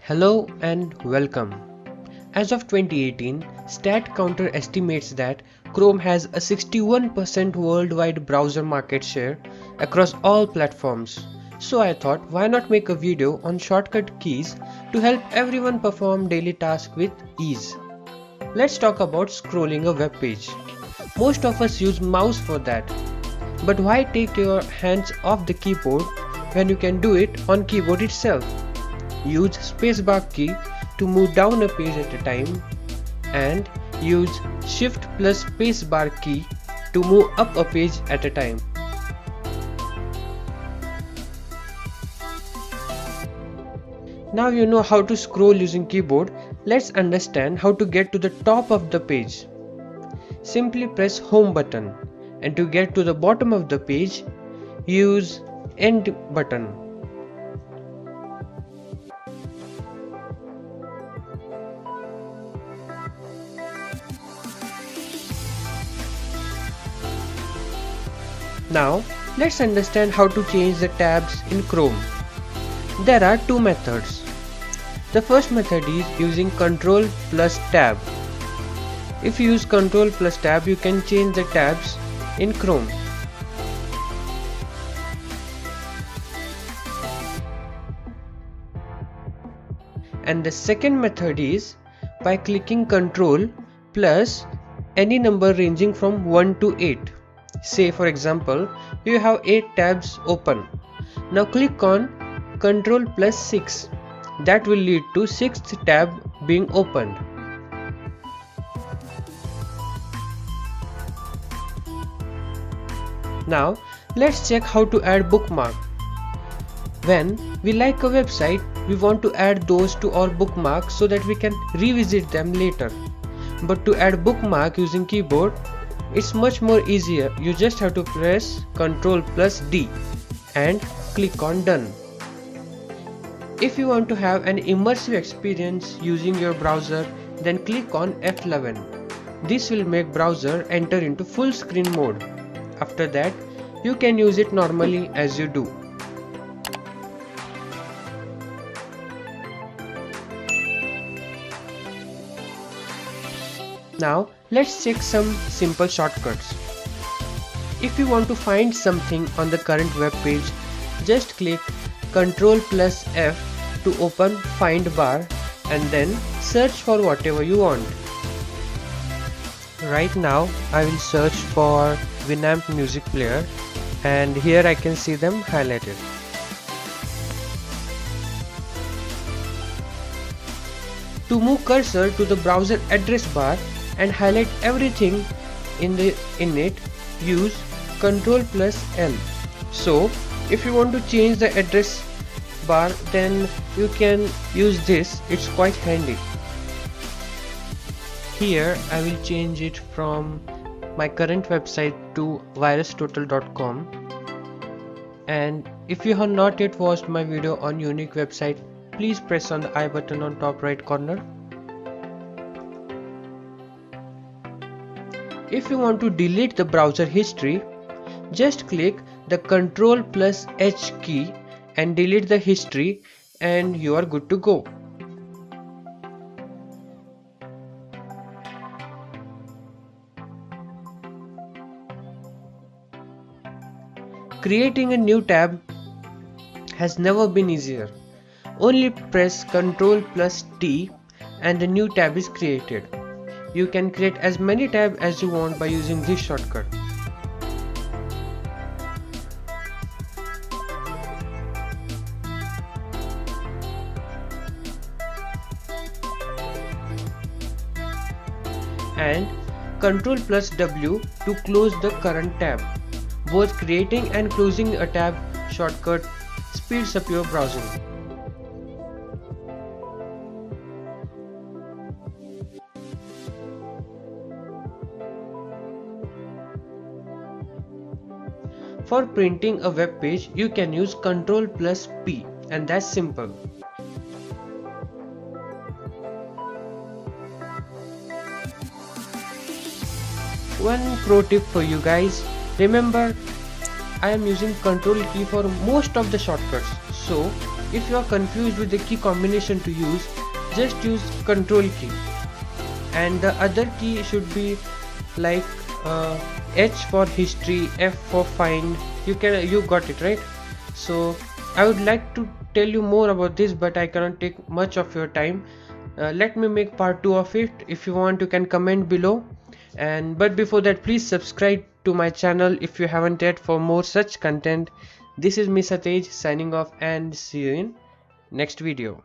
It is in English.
Hello and welcome. As of 2018, StatCounter estimates that Chrome has a 61% worldwide browser market share across all platforms. So I thought, why not make a video on shortcut keys to help everyone perform daily tasks with ease. Let's talk about scrolling a web page. Most of us use mouse for that. But why take your hands off the keyboard when you can do it on keyboard itself? Use spacebar key to move down a page at a time and use shift plus spacebar key to move up a page at a time. Now you know how to scroll using keyboard. Let's understand how to get to the top of the page. Simply press home button, and to get to the bottom of the page, use end button. Now let's understand how to change the tabs in Chrome. There are two methods. The first method is using Ctrl plus Tab. If you use Ctrl plus Tab, you can change the tabs in Chrome. And the second method is by clicking Ctrl plus any number ranging from 1 to 8. Say for example, you have 8 tabs open. Now click on Ctrl plus 6. That will lead to 6th tab being opened. Now let's check how to add bookmark. When we like a website, we want to add those to our bookmarks so that we can revisit them later. But to add bookmark using keyboard, it's much more easier. You just have to press Ctrl plus D and click on Done. If you want to have an immersive experience using your browser, then click on F11. This will make browser enter into full screen mode. After that, you can use it normally as you do. Now let's check some simple shortcuts. If you want to find something on the current web page, just click Ctrl plus F to open find bar and then search for whatever you want. Right now I will search for Winamp music player, and here I can see them highlighted. To move cursor to the browser address bar and highlight everything in it, use Ctrl plus L. So if you want to change the address bar, then you can use this. It's quite handy. Here I will change it from my current website to virustotal.com. And if you have not yet watched my video on unique website, please press on the I button on top right corner. If you want to delete the browser history, just click the Ctrl plus H key and delete the history, and you are good to go. Creating a new tab has never been easier. Only press Ctrl plus T and a new tab is created. You can create as many tabs as you want by using this shortcut. And Ctrl plus W to close the current tab. Both creating and closing a tab shortcut speeds up your browsing. For printing a web page, you can use Ctrl plus P, and that's simple. One pro tip for you guys, remember I am using Ctrl key for most of the shortcuts, so If you are confused with the key combination to use, just use control key, and the other key should be like H for history, F for find. You got it, right? So I would like to tell you more about this, but I cannot take much of your time. Let me make part 2 of it. If you want, you can comment below. But before that, please subscribe to my channel if you haven't yet for more such content. This is me Satej signing off, and see you in next video.